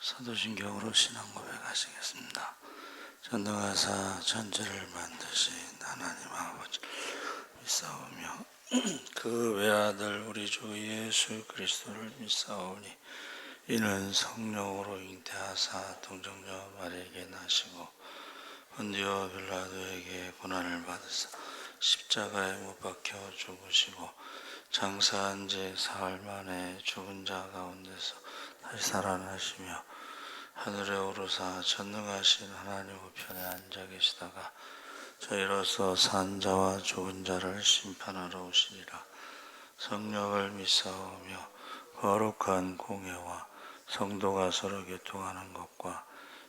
사도신경으로 신앙 고백하시겠습니다. 전능하사 천지를 만드신 하나님 아버지를 믿사오며 그 외아들 우리 주 예수 그리스도를 믿사오니 이는 성령으로 잉태하사 동정녀 마리아에게 나시고 본디오 빌라도에게 고난을 받으사 십자가에 못 박혀 죽으시고 장사한 지 사흘 만에 죽은 자 가운데서 다시 살아나시며 하늘에 오르사 전능하신 하나님 우편에 앉아 계시다가 저희로서 산 자와 죽은 자를 심판하러 오시리라. 성령을 믿사오며 거룩한 공예와 성도가 서로 교통하는 것과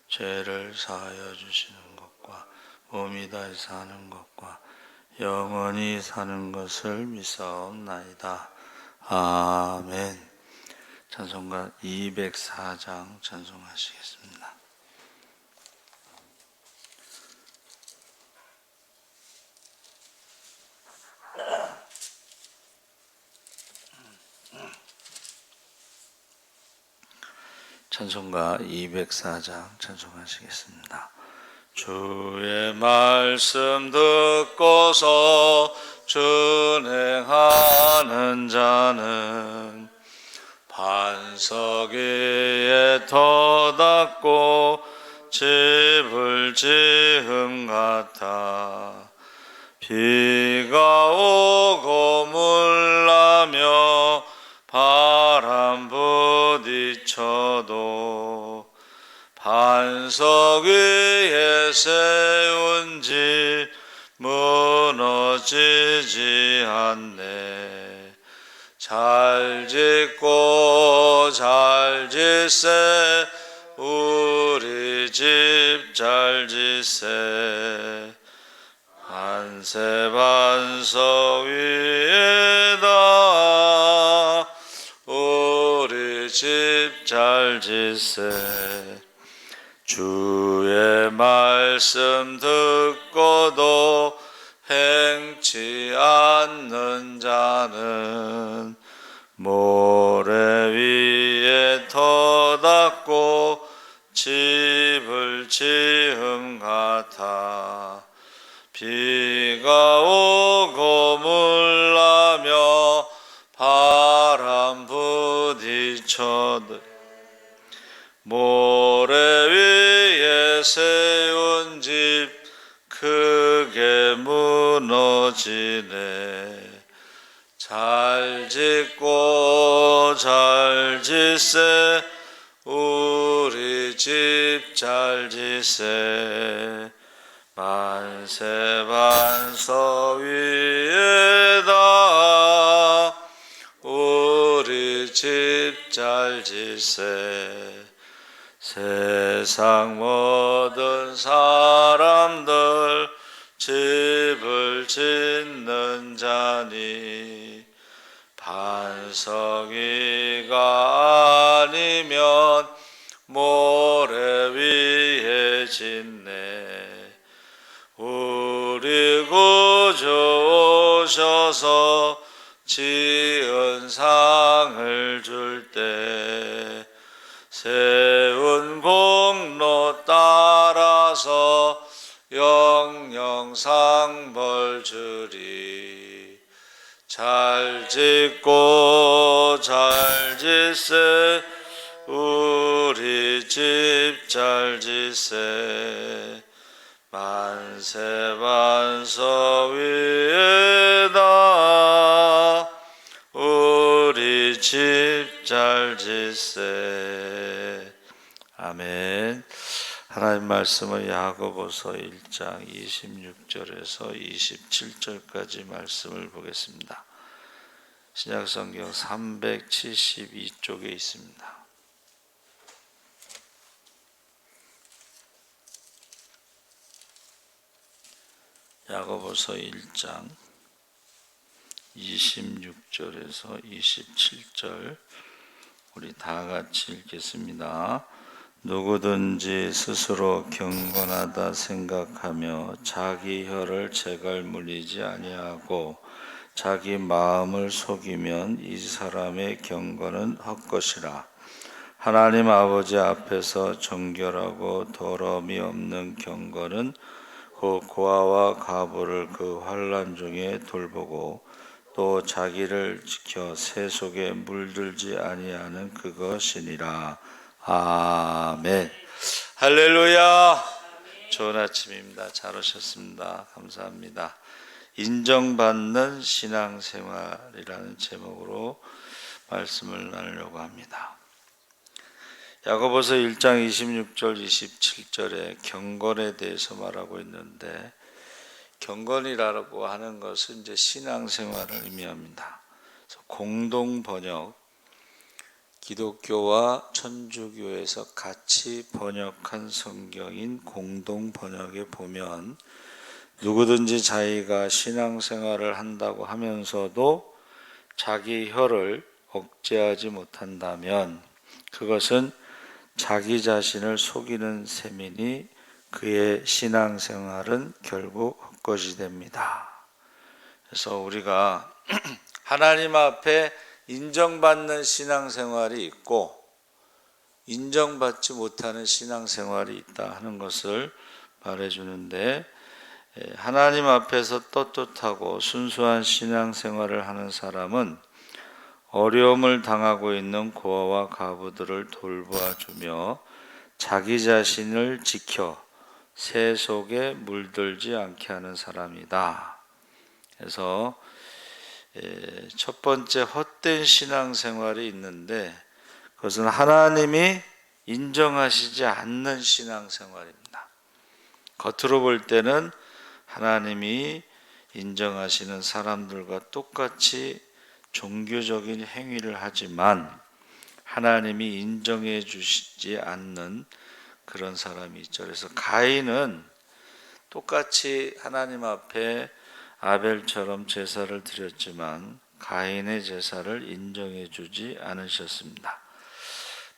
죄를 사하여 주시는 것과 몸이 다시 사는 것과 영원히 사는 것을 믿사옵나이다. 아멘. 찬송가 204장 찬송하시겠습니다. 찬송가 204장 찬송하시겠습니다. 주의 말씀 듣고서 준행하는 자는 반석 위에 터닫고 집을 지음 같아 비가 오고 물나며 바람 부딪혀도 반석 위에 세운 집 무너지지 않네. 잘 짓고 잘 짓세 우리 집 잘 짓세 반세 반석 위에다 우리 집 잘 짓세. 주의 말씀 듣고도 행치 않는 자는 모래 위에 터닫고 집을 지음 같아 비가 오고 물나며 바람 부딪혀도 모래 위에 세운 집 크게 무너지네. 잘 짓고 잘 짓세 우리 집 잘 짓세 만세 반석 위에다 우리 집 잘 짓세. 세상 모든 사람들 집을 짓는 자니 반석 위가 아니면 모래 위에 짓네. 우리 구주 오셔서 지은 상을 줄 때 세운 공로 따라서 영영상 벌 주리. 잘 짓고 잘 짓세 우리 집 잘 짓세 만세 반석 위에다 우리 집 잘 짓세. 아멘. 하나님 말씀은 야고보서 1장 26절에서 27절까지 말씀을 보겠습니다. 신약성경 372쪽에 있습니다. 야고보서 1장 26절에서 27절 우리 다 같이 읽겠습니다. 누구든지 스스로 경건하다 생각하며 자기 혀를 제갈 물리지 아니하고 자기 마음을 속이면 이 사람의 경건은 헛것이라. 하나님 아버지 앞에서 정결하고 더러움이 없는 경건은 그 고아와 과부를 그 환난 중에 돌보고 또 자기를 지켜 새 속에 물들지 아니하는 그것이니라. 아멘. 할렐루야. 좋은 아침입니다. 잘 오셨습니다. 감사합니다. 인정받는 신앙생활이라는 제목으로 말씀을 나누려고 합니다. 야고보서 1장 26절 27절에 경건에 대해서 말하고 있는데, 경건이라고 하는 것은 이제 신앙생활을 의미합니다. 공동 번역, 기독교와 천주교에서 같이 번역한 성경인 공동 번역에 보면 누구든지 자기가 신앙생활을 한다고 하면서도 자기 혀를 억제하지 못한다면 그것은 자기 자신을 속이는 셈이니 그의 신앙생활은 결국 헛것이 됩니다. 그래서 우리가 하나님 앞에 인정받는 신앙생활이 있고 인정받지 못하는 신앙생활이 있다 하는 것을 말해주는데, 하나님 앞에서 떳떳하고 순수한 신앙생활을 하는 사람은 어려움을 당하고 있는 고아와 과부들을 돌보아주며 자기 자신을 지켜 새 속에 물들지 않게 하는 사람이다. 그래서 첫 번째 헛된 신앙생활이 있는데 그것은 하나님이 인정하시지 않는 신앙생활입니다. 겉으로 볼 때는 하나님이 인정하시는 사람들과 똑같이 종교적인 행위를 하지만 하나님이 인정해 주시지 않는 그런 사람이 있죠. 그래서 가인은 똑같이 하나님 앞에 아벨처럼 제사를 드렸지만 가인의 제사를 인정해 주지 않으셨습니다.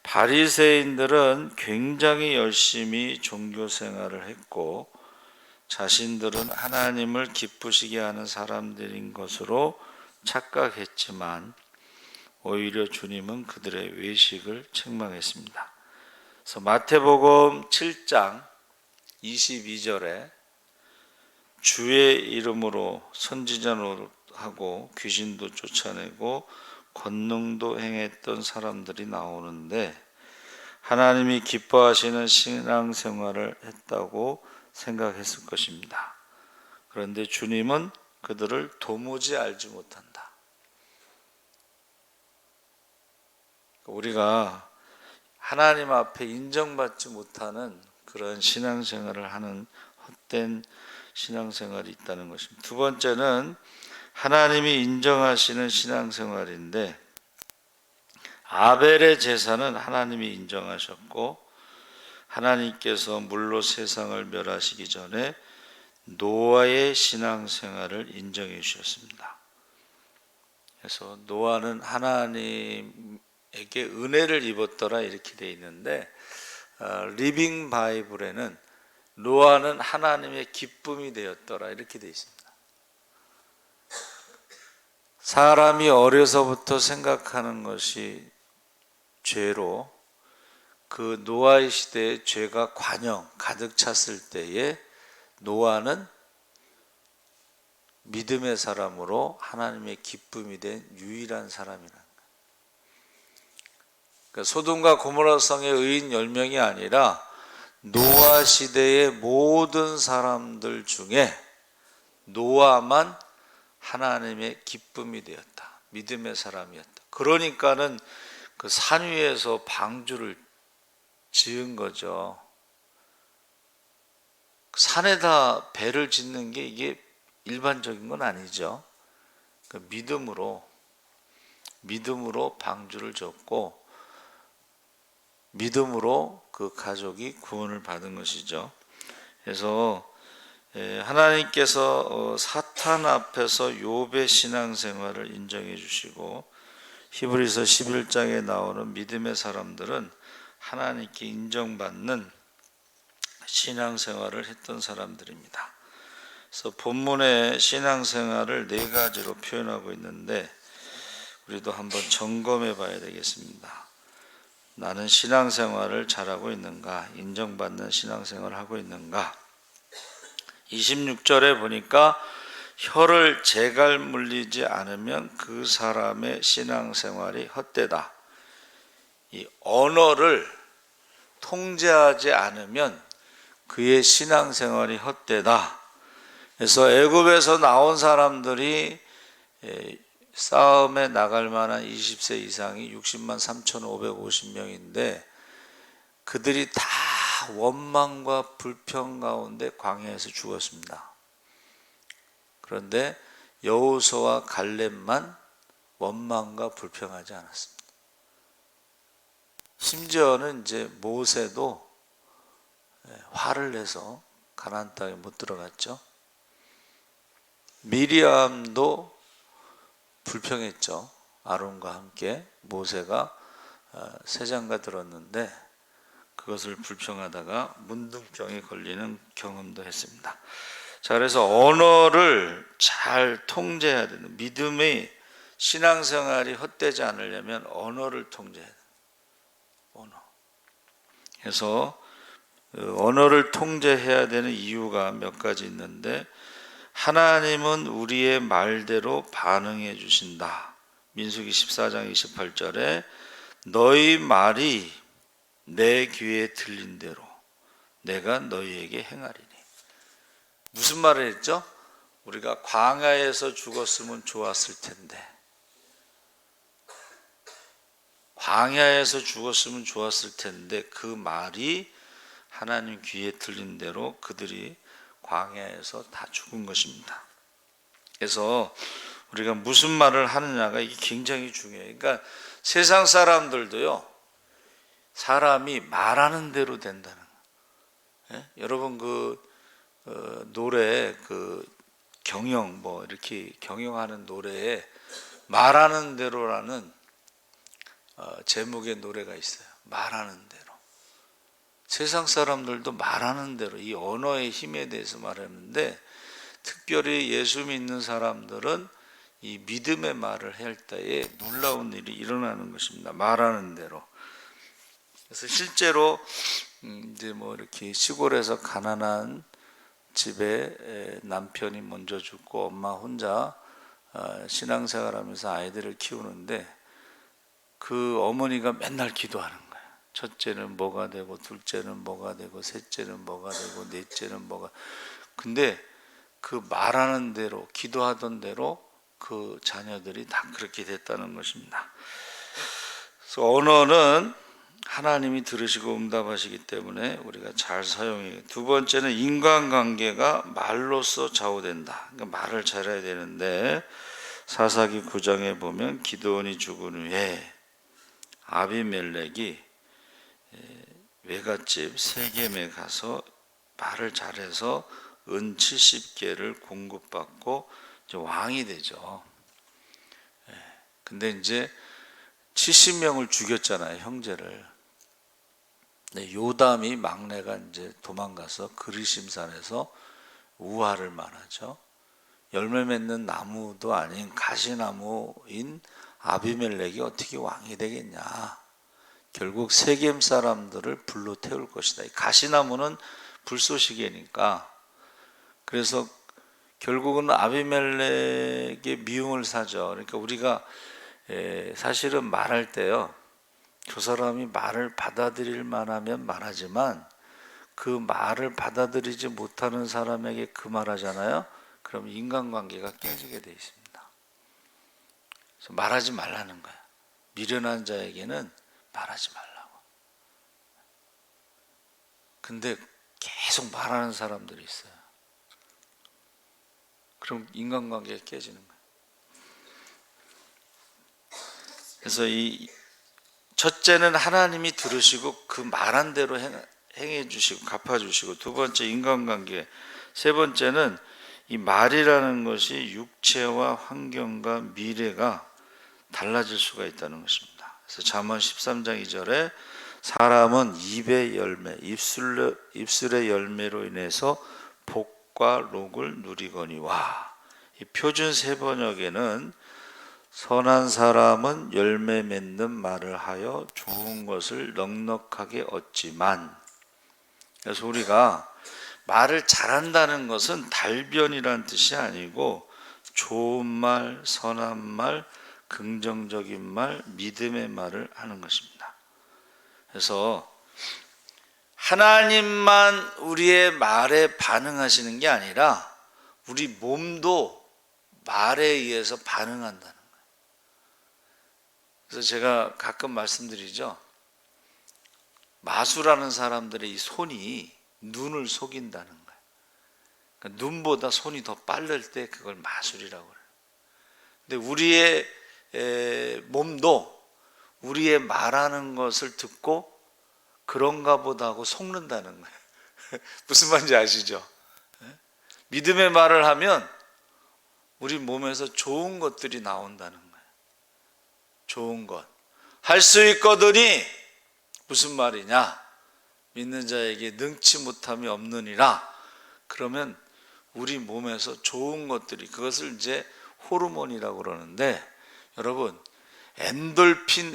바리새인들은 굉장히 열심히 종교 생활을 했고 자신들은 하나님을 기쁘시게 하는 사람들인 것으로 착각했지만 오히려 주님은 그들의 외식을 책망했습니다. 그래서 마태복음 7장 22절에 주의 이름으로 선지자 노릇하고 귀신도 쫓아내고 권능도 행했던 사람들이 나오는데 하나님이 기뻐하시는 신앙생활을 했다고 생각했을 것입니다. 그런데 주님은 그들을 도무지 알지 못한다. 우리가 하나님 앞에 인정받지 못하는 그런 신앙생활을 하는 헛된 신앙생활이 있다는 것입니다. 두 번째는 하나님이 인정하시는 신앙생활인데, 아벨의 제사는 하나님이 인정하셨고 하나님께서 물로 세상을 멸하시기 전에 노아의 신앙생활을 인정해 주셨습니다. 그래서 노아는 하나님에게 은혜를 입었더라 이렇게 되어 있는데, 리빙 바이블에는 노아는 하나님의 기쁨이 되었더라 이렇게 되어 있습니다. 사람이 어려서부터 생각하는 것이 죄로, 그 노아의 시대에 죄가 관영 가득 찼을 때에 노아는 믿음의 사람으로 하나님의 기쁨이 된 유일한 사람이라는 거예요. 그러니까 소돔과 고모라 성의 의인 10명이 아니라 노아 시대의 모든 사람들 중에 노아만 하나님의 기쁨이 되었다. 믿음의 사람이었다. 그러니까는 그 산 위에서 방주를 지은 거죠. 산에다 배를 짓는 게 이게 일반적인 건 아니죠. 그 믿음으로 방주를 졌고 믿음으로 그 가족이 구원을 받은 것이죠. 그래서 하나님께서 사탄 앞에서 욥의 신앙생활을 인정해 주시고 히브리서 11장에 나오는 믿음의 사람들은 하나님께 인정받는 신앙생활을 했던 사람들입니다. 그래서 본문의 신앙생활을 4가지로 표현하고 있는데 우리도 한번 점검해 봐야 되겠습니다. 나는 신앙생활을 잘하고 있는가? 인정받는 신앙생활을 하고 있는가? 26절에 보니까 혀를 재갈 물리지 않으면 그 사람의 신앙생활이 헛되다. 이 언어를 통제하지 않으면 그의 신앙생활이 헛되다. 그래서 애굽에서 나온 사람들이 싸움에 나갈 만한 20세 이상이 60만 3,550명인데 그들이 다 원망과 불평 가운데 광야에서 죽었습니다. 그런데 여호수아와 갈렙만 원망과 불평하지 않았습니다. 심지어는 이제 모세도 화를 내서 가나안 땅에 못 들어갔죠. 미리암도 불평했죠. 아론과 함께 모세가 새 장가 들었는데 그것을 불평하다가 문둥병에 걸리는 경험도 했습니다. 자, 그래서 언어를 잘 통제해야 되는, 믿음의 신앙생활이 헛되지 않으려면 언어를 통제해야 돼요. 언어. 그래서 언어를 통제해야 되는 이유가 몇 가지 있는데, 하나님은 우리의 말대로 반응해 주신다. 민수기 14장 28절에 너희 말이 내 귀에 들린 대로 내가 너희에게 행하리니. 무슨 말을 했죠? 우리가 광야에서 죽었으면 좋았을 텐데, 광야에서 죽었으면 좋았을 텐데 그 말이 하나님 귀에 들린 대로 그들이 광야에서 다 죽은 것입니다. 그래서 우리가 무슨 말을 하느냐가 이게 굉장히 중요해요. 그러니까 세상 사람들도요, 사람이 말하는 대로 된다는 거예요. 예? 여러분 노래 경영 이렇게 경영하는 노래에 말하는 대로라는 제목의 노래가 있어요. 말하는 대로. 세상 사람들도 말하는 대로 이 언어의 힘에 대해서 말하는데, 특별히 예수 믿는 사람들은 이 믿음의 말을 할 때에 놀라운 일이 일어나는 것입니다. 말하는 대로. 그래서 실제로 이제 이렇게 시골에서 가난한 집에 남편이 먼저 죽고 엄마 혼자 신앙생활하면서 아이들을 키우는데 그 어머니가 맨날 기도하는 거예요. 첫째는 뭐가 되고, 둘째는 뭐가 되고, 셋째는 뭐가 되고, 넷째는 뭐가. 근데 그 말하는 대로, 기도하던 대로 그 자녀들이 다 그렇게 됐다는 것입니다. 그래서 언어는 하나님이 들으시고 응답하시기 때문에 우리가 잘 사용해요. 두 번째는 인간관계가 말로써 좌우된다. 그러니까 말을 잘해야 되는데, 사사기 9장에 보면 기드온이 죽은 후에 아비멜렉이 외갓집 세겜에 가서 말을 잘해서 은 70개를 공급받고 이제 왕이 되죠. 근데 이제 70명을 죽였잖아요, 형제를. 요담이 막내가 이제 도망가서 그리심산에서 우화를 말하죠. 열매 맺는 나무도 아닌 가시나무인 아비멜렉이 어떻게 왕이 되겠냐. 결국 세겜 사람들을 불로 태울 것이다. 가시나무는 불쏘시개니까. 그래서 결국은 아비멜렉의 미움을 사죠. 그러니까 우리가 사실은 말할 때요, 그 사람이 말을 받아들일 만하면 말하지만 그 말을 받아들이지 못하는 사람에게 그 말하잖아요. 그럼 인간관계가 깨지게 돼 있습니다. 그래서 말하지 말라는 거야. 미련한 자에게는 말하지 말라고. 근데 계속 말하는 사람들이 있어요. 그럼 인간관계가 깨지는 거예요. 그래서 이 첫째는 하나님이 들으시고 그 말한 대로 행해 주시고 갚아 주시고, 두 번째 인간관계, 세 번째는 이 말이라는 것이 육체와 환경과 미래가 달라질 수가 있다는 것입니다. 그래서 잠언 13장 2절에 사람은 입의 열매, 입술의 열매로 인해서 복과 록을 누리거니와. 이 표준 세 번역에는 선한 사람은 열매 맺는 말을 하여 좋은 것을 넉넉하게 얻지만, 그래서 우리가 말을 잘한다는 것은 달변이라는 뜻이 아니고 좋은 말, 선한 말, 긍정적인 말, 믿음의 말을 하는 것입니다. 그래서 하나님만 우리의 말에 반응하시는 게 아니라 우리 몸도 말에 의해서 반응한다는 거예요. 그래서 제가 가끔 말씀드리죠. 마술하는 사람들의 이 손이 눈을 속인다는 거예요. 그러니까 눈보다 손이 더 빠를 때 그걸 마술이라고 그래요. 근데 우리의 몸도 우리의 말하는 것을 듣고 그런가 보다 하고 속는다는 거예요. 무슨 말인지 아시죠? 믿음의 말을 하면 우리 몸에서 좋은 것들이 나온다는 거예요. 좋은 것. 할 수 있거든이 무슨 말이냐? 믿는 자에게 능치 못함이 없느니라. 그러면 우리 몸에서 좋은 것들이, 그것을 이제 호르몬이라고 그러는데, 여러분 엔돌핀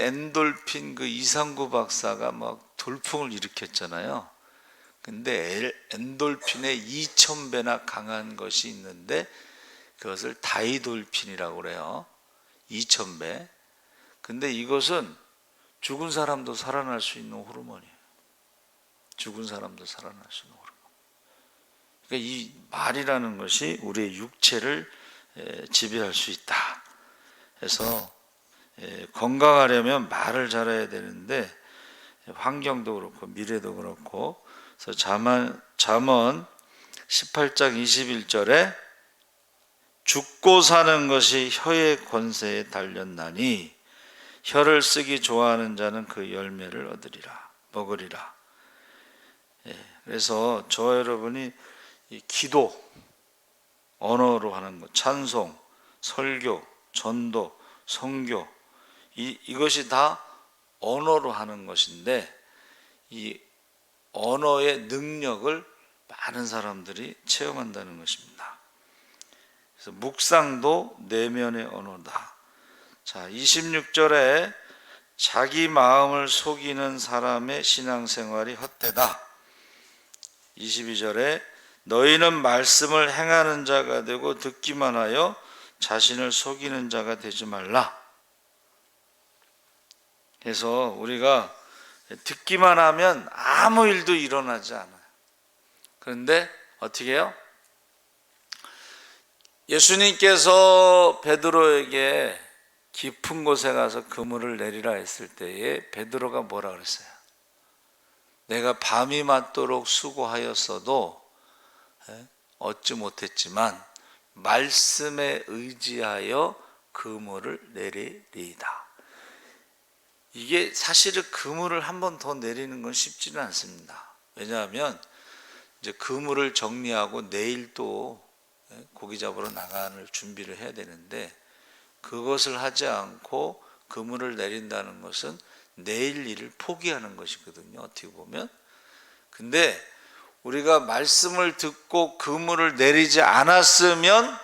그 이상구 박사가 막 돌풍을 일으켰잖아요. 근데 엔돌핀의 2000배나 강한 것이 있는데 그것을 다이돌핀이라고 그래요. 2000배. 근데 이것은 죽은 사람도 살아날 수 있는 호르몬이에요. 죽은 사람도 살아날 수 있는 호르몬. 그러니까 이 말이라는 것이 우리의 육체를 지배할 수 있다. 그래서 건강하려면 말을 잘해야 되는데, 환경도 그렇고 미래도 그렇고. 그래서 잠언 18장 21절에 죽고 사는 것이 혀의 권세에 달렸나니 혀를 쓰기 좋아하는 자는 그 열매를 먹으리라. 그래서 저 여러분이 이 기도, 언어로 하는 것, 찬송, 설교, 전도, 선교, 이것이 다 언어로 하는 것인데, 이 언어의 능력을 많은 사람들이 체험한다는 것입니다. 그래서 묵상도 내면의 언어다. 자, 26절에 자기 마음을 속이는 사람의 신앙생활이 헛되다. 22절에 너희는 말씀을 행하는 자가 되고 듣기만 하여 자신을 속이는 자가 되지 말라. 그래서 우리가 듣기만 하면 아무 일도 일어나지 않아요. 그런데 어떻게 해요? 예수님께서 베드로에게 깊은 곳에 가서 그물을 내리라 했을 때에 베드로가 뭐라 그랬어요? 내가 밤이 맞도록 수고하였어도 얻지 못했지만 말씀에 의지하여 그물을 내리리이다. 이게 사실은 그물을 한 번 더 내리는 건 쉽지는 않습니다. 왜냐하면 이제 그물을 정리하고 내일 또 고기 잡으러 나가는 준비를 해야 되는데, 그것을 하지 않고 그물을 내린다는 것은 내일 일을 포기하는 것이거든요, 어떻게 보면. 근데 우리가 말씀을 듣고 그물을 내리지 않았으면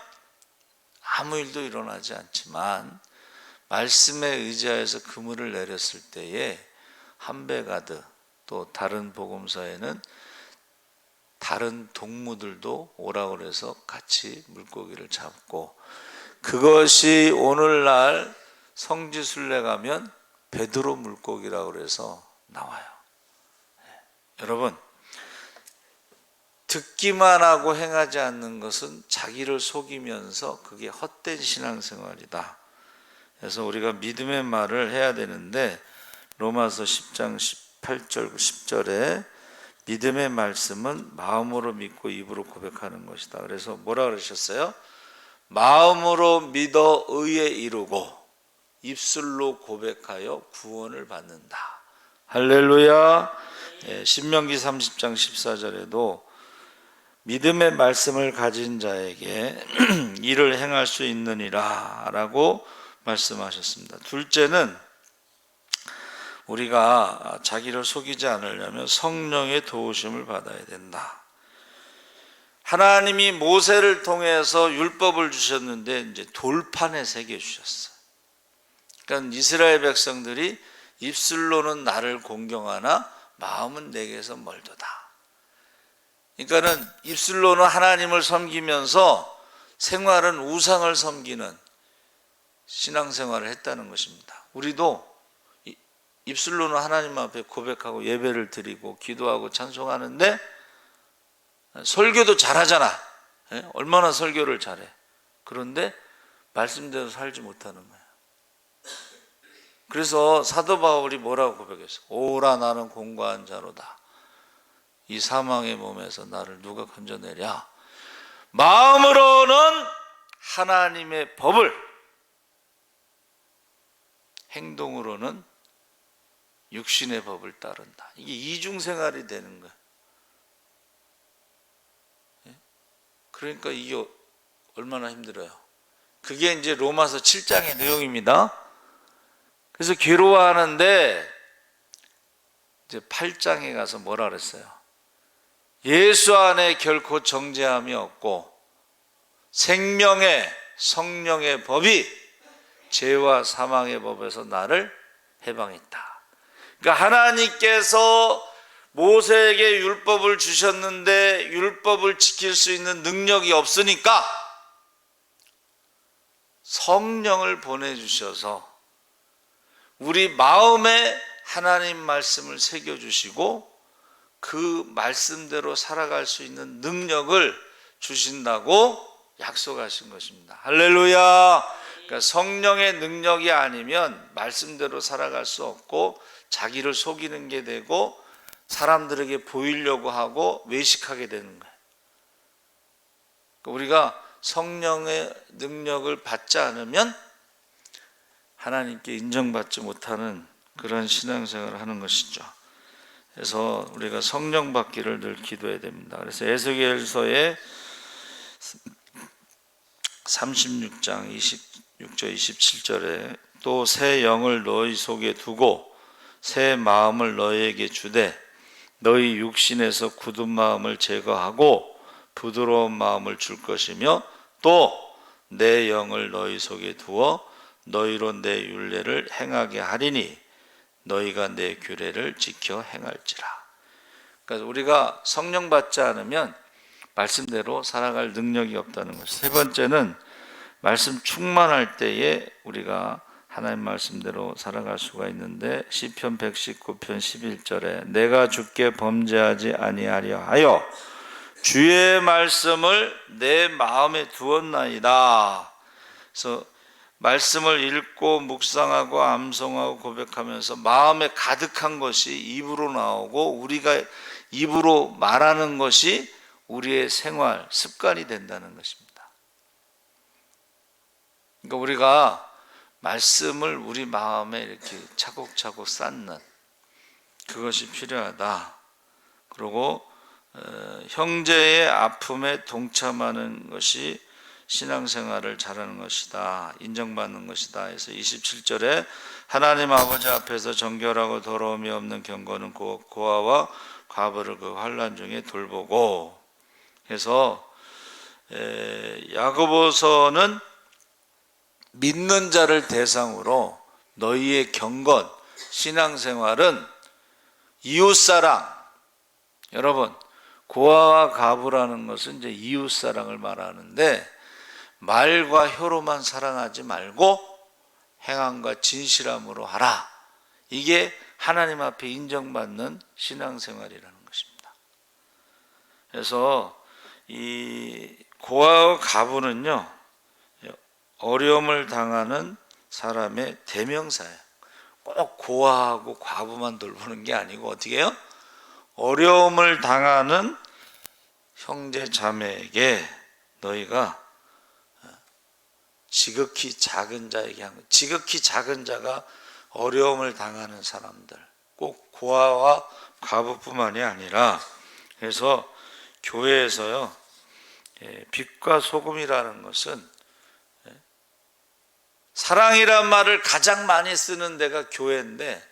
아무 일도 일어나지 않지만, 말씀에 의지하여서 그물을 내렸을 때에 한 배 가득, 또 다른 복음서에는 다른 동무들도 오라고 해서 같이 물고기를 잡고, 그것이 오늘날 성지순례 가면 베드로 물고기라고 해서 나와요. 여러분, 듣기만 하고 행하지 않는 것은 자기를 속이면서 그게 헛된 신앙생활이다. 그래서 우리가 믿음의 말을 해야 되는데, 로마서 10장 18절 10절에 믿음의 말씀은 마음으로 믿고 입으로 고백하는 것이다. 그래서 뭐라 그러셨어요? 마음으로 믿어 의에 이르고 입술로 고백하여 구원을 받는다. 할렐루야. 신명기 30장 14절에도 믿음의 말씀을 가진 자에게 일을 행할 수 있느니라 라고 말씀하셨습니다. 둘째는 우리가 자기를 속이지 않으려면 성령의 도우심을 받아야 된다. 하나님이 모세를 통해서 율법을 주셨는데 이제 돌판에 새겨 주셨어요. 그러니까 이스라엘 백성들이 입술로는 나를 공경하나 마음은 내게서 멀도다. 그러니까는 입술로는 하나님을 섬기면서 생활은 우상을 섬기는 신앙생활을 했다는 것입니다. 우리도 입술로는 하나님 앞에 고백하고 예배를 드리고 기도하고 찬송하는데 설교도 잘하잖아. 얼마나 설교를 잘해. 그런데 말씀대로 살지 못하는 거야. 그래서 사도 바울이 뭐라고 고백했어? 오라 나는 공고한 자로다. 이 사망의 몸에서 나를 누가 건져내랴. 마음으로는 하나님의 법을, 행동으로는 육신의 법을 따른다. 이게 이중생활이 되는 거야. 그러니까 이게 얼마나 힘들어요. 그게 이제 로마서 7장의 내용입니다. 그래서 괴로워하는데 이제 8장에 가서 뭐라 그랬어요? 예수 안에 결코 정죄함이 없고 생명의 성령의 법이 죄와 사망의 법에서 나를 해방했다. 그러니까 하나님께서 모세에게 율법을 주셨는데 율법을 지킬 수 있는 능력이 없으니까 성령을 보내주셔서 우리 마음에 하나님 말씀을 새겨주시고 그 말씀대로 살아갈 수 있는 능력을 주신다고 약속하신 것입니다. 할렐루야. 그러니까 성령의 능력이 아니면 말씀대로 살아갈 수 없고 자기를 속이는 게 되고 사람들에게 보이려고 하고 외식하게 되는 거예요. 그러니까 우리가 성령의 능력을 받지 않으면 하나님께 인정받지 못하는 그런 신앙생활을 하는 것이죠. 그래서 우리가 성령 받기를 늘 기도해야 됩니다. 그래서 에스겔서의 36장 26절 27절에 또 새 영을 너희 속에 두고 새 마음을 너희에게 주되 너희 육신에서 굳은 마음을 제거하고 부드러운 마음을 줄 것이며 또 내 영을 너희 속에 두어 너희로 내 율례를 행하게 하리니 너희가 내 규례를 지켜 행할지라. 그러니까 우리가 성령 받지 않으면 말씀대로 살아갈 능력이 없다는 것. 세 번째는 말씀 충만할 때에 우리가 하나님 말씀대로 살아갈 수가 있는데 시편 119편 11절에 내가 주께 범죄하지 아니하려 하여 주의 말씀을 내 마음에 두었나이다. 그래서 말씀을 읽고 묵상하고 암송하고 고백하면서 마음에 가득한 것이 입으로 나오고 우리가 입으로 말하는 것이 우리의 생활, 습관이 된다는 것입니다. 그러니까 우리가 말씀을 우리 마음에 이렇게 차곡차곡 쌓는 그것이 필요하다. 그리고 형제의 아픔에 동참하는 것이 신앙생활을 잘하는 것이다. 인정받는 것이다. 해서 27절에 하나님 아버지 앞에서 정결하고 더러움이 없는 경건은 고아와 과부를 그 환난 중에 돌보고 해서 야고보서는 믿는 자를 대상으로 너희의 경건, 신앙생활은 이웃사랑. 여러분, 고아와 과부라는 것은 이제 이웃사랑을 말하는데 말과 혀로만 사랑하지 말고 행함과 진실함으로 하라. 이게 하나님 앞에 인정받는 신앙생활이라는 것입니다. 그래서 이 고아와 과부는요, 어려움을 당하는 사람의 대명사예요. 꼭 고아하고 과부만 돌보는 게 아니고 어떻게 해요? 어려움을 당하는 형제 자매에게 너희가 지극히 작은 자에게 한 것. 지극히 작은 자가 어려움을 당하는 사람들, 꼭 고아와 과부뿐만이 아니라 그래서 교회에서요, 빛과 소금이라는 것은 사랑이란 말을 가장 많이 쓰는 데가 교회인데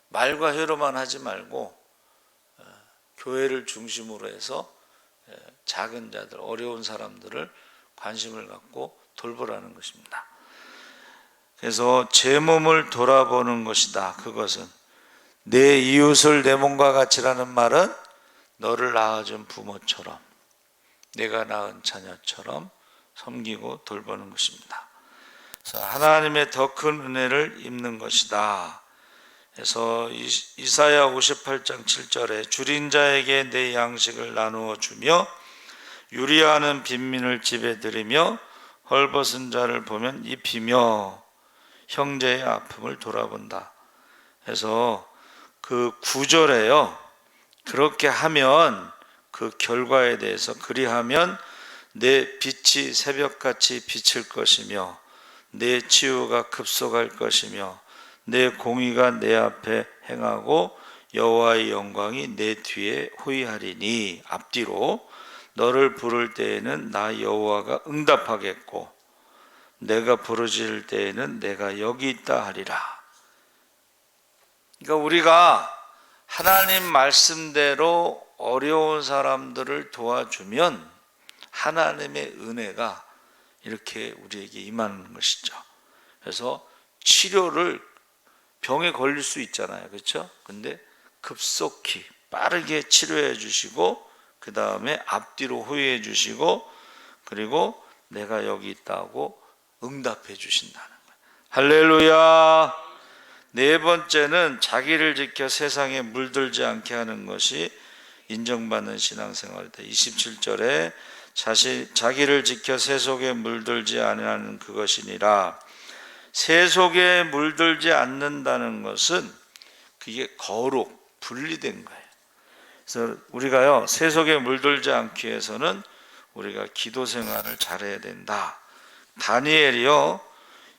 말과 혀로만 하지 말고 교회를 중심으로 해서 작은 자들, 어려운 사람들을 관심을 갖고 돌보라는 것입니다. 그래서 제 몸을 돌아보는 것이다. 그것은 내 이웃을 내 몸과 같이라는 말은 너를 낳아준 부모처럼, 내가 낳은 자녀처럼 섬기고 돌보는 것입니다. 그래서 하나님의 더 큰 은혜를 입는 것이다. 그래서 이사야 58장 7절에 줄인 자에게 내 양식을 나누어 주며 유리하는 빈민을 집에 들이며 헐벗은 자를 보면 입히며 형제의 아픔을 돌아본다. 그래서 그 9절에요. 그렇게 하면 그 결과에 대해서 그리하면 내 빛이 새벽같이 비칠 것이며 내 치유가 급속할 것이며 내 공의가 내 앞에 행하고 여호와의 영광이 내 뒤에 호위하리니 앞뒤로 너를 부를 때에는 나 여호와가 응답하겠고 내가 부르짖을 때에는 내가 여기 있다 하리라. 그러니까 우리가 하나님 말씀대로 어려운 사람들을 도와주면 하나님의 은혜가 이렇게 우리에게 임하는 것이죠. 그래서 치료를 병에 걸릴 수 있잖아요. 그렇죠? 근데 급속히 빠르게 치료해 주시고 그 다음에 앞뒤로 호위해 주시고 그리고 내가 여기 있다고 응답해 주신다는 거예요. 할렐루야. 네 번째는 자기를 지켜 세상에 물들지 않게 하는 것이 인정받는 신앙생활이다. 27절에 자기를 지켜 세속에 물들지 아니하는 그것이니라. 세속에 물들지 않는다는 것은 그게 거룩, 분리된 거예요. 그래서 우리가요, 세속에 물들지 않기 위해서는 우리가 기도 생활을 잘해야 된다. 다니엘이요,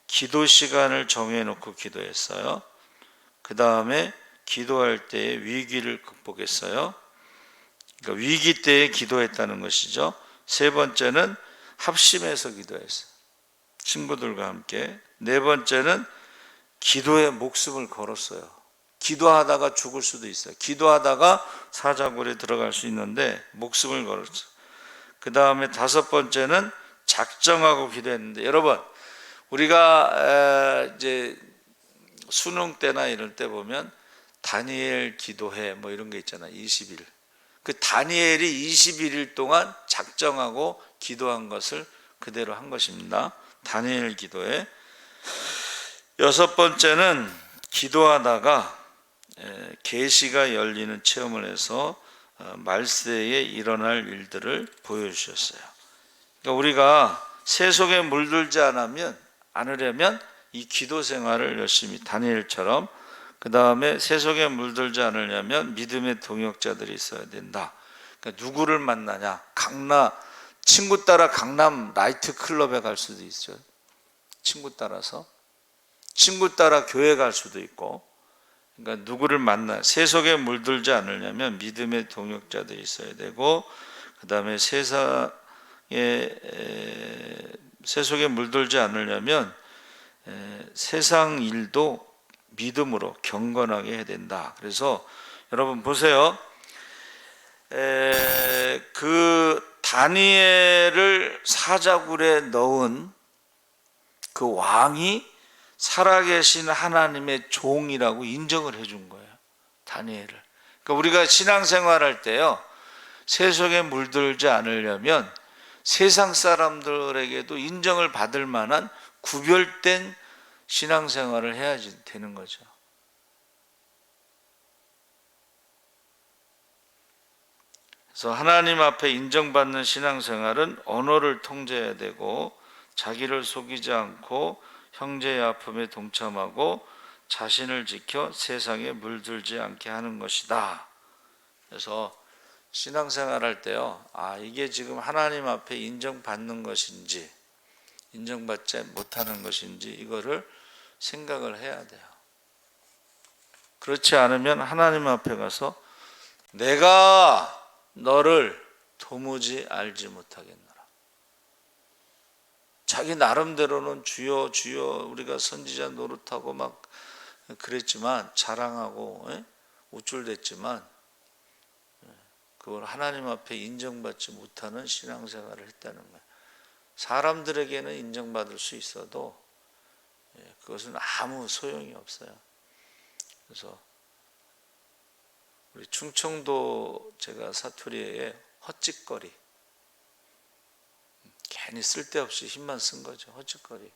기도 시간을 정해놓고 기도했어요. 그 다음에 기도할 때에 위기를 극복했어요. 그러니까 위기 때에 기도했다는 것이죠. 세 번째는 합심해서 기도했어요. 친구들과 함께. 네 번째는 기도에 목숨을 걸었어요. 기도하다가 죽을 수도 있어요. 기도하다가 사자굴에 들어갈 수 있는데 목숨을 걸었어요. 그 다음에 다섯 번째는 작정하고 기도했는데, 여러분 우리가 이제 수능 때나 이럴 때 보면 다니엘 기도해 뭐 이런 게 있잖아요. 20일. 그 다니엘이 21일 동안 작정하고 기도한 것을 그대로 한 것입니다. 다니엘 기도에. 여섯 번째는 기도하다가 계시가 열리는 체험을 해서 말세에 일어날 일들을 보여주셨어요. 그러니까 우리가 세속에 물들지 않으려면 이 기도 생활을 열심히 다니엘처럼, 그 다음에 세속에 물들지 않으려면 믿음의 동역자들이 있어야 된다. 그러니까 누구를 만나냐? 친구 따라 강남 나이트 클럽에 갈 수도 있죠. 친구 따라서. 친구 따라 교회 갈 수도 있고. 그러니까 누구를 만나, 세속에 물들지 않으려면 믿음의 동역자들이 있어야 되고, 그 다음에 세속에 물들지 않으려면 세상 일도 믿음으로 경건하게 해야 된다. 그래서 여러분 보세요. 그 다니엘을 사자굴에 넣은 그 왕이 살아계신 하나님의 종이라고 인정을 해준 거예요. 다니엘을. 그러니까 우리가 신앙생활할 때요, 세속에 물들지 않으려면 세상 사람들에게도 인정을 받을 만한 구별된 신앙생활을 해야지 되는 거죠. 그래서 하나님 앞에 인정받는 신앙생활은 언어를 통제해야 되고, 자기를 속이지 않고 형제의 아픔에 동참하고 자신을 지켜 세상에 물들지 않게 하는 것이다. 그래서 신앙생활 할 때요, 이게 지금 하나님 앞에 인정받는 것인지 인정받지 못하는 것인지 이거를 생각을 해야 돼요. 그렇지 않으면 하나님 앞에 가서 내가 너를 도무지 알지 못하겠노라. 자기 나름대로는 주여 주여 우리가 선지자 노릇하고 막 그랬지만, 자랑하고 우쭐댔지만 그걸 하나님 앞에 인정받지 못하는 신앙생활을 했다는 거예요. 사람들에게는 인정받을 수 있어도 그것은 아무 소용이 없어요. 그래서 우리 충청도 제가 사투리에 헛짓거리, 괜히 쓸데없이 힘만 쓴 거죠. 헛짓거리.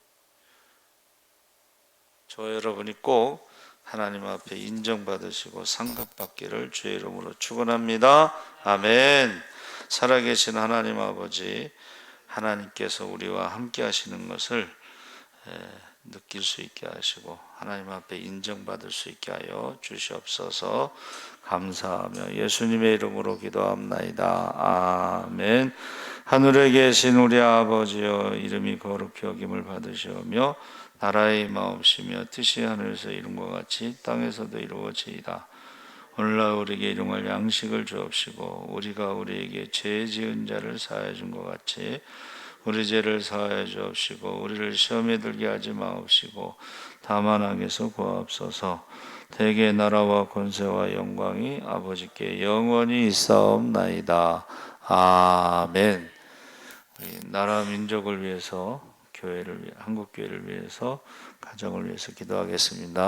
저 여러분이 꼭 하나님 앞에 인정받으시고 상급받기를 주의 이름으로 축원합니다. 아멘. 살아계신 하나님 아버지, 하나님께서 우리와 함께 하시는 것을 느낄 수 있게 하시고 하나님 앞에 인정받을 수 있게 하여 주시옵소서. 감사하며 예수님의 이름으로 기도합나이다. 아멘. 하늘에 계신 우리 아버지여, 이름이 거룩히 여김을 받으시오며 나라의 마옵시며 뜻이 하늘에서 이룬 것 같이 땅에서도 이루어지이다. 오늘날 우리에게 일용할 양식을 주옵시고 우리가 우리에게 죄 지은 자를 사하여 준 것 같이 우리 죄를 사하여 주옵시고 우리를 시험에 들게 하지 마옵시고 다만 악에서 구하옵소서. 대개 나라와 권세와 영광이 아버지께 영원히 있사옵나이다. 아멘. 우리 나라 민족을 위해서, 교회를, 한국 교회를 위해서, 가정을 위해서 기도하겠습니다.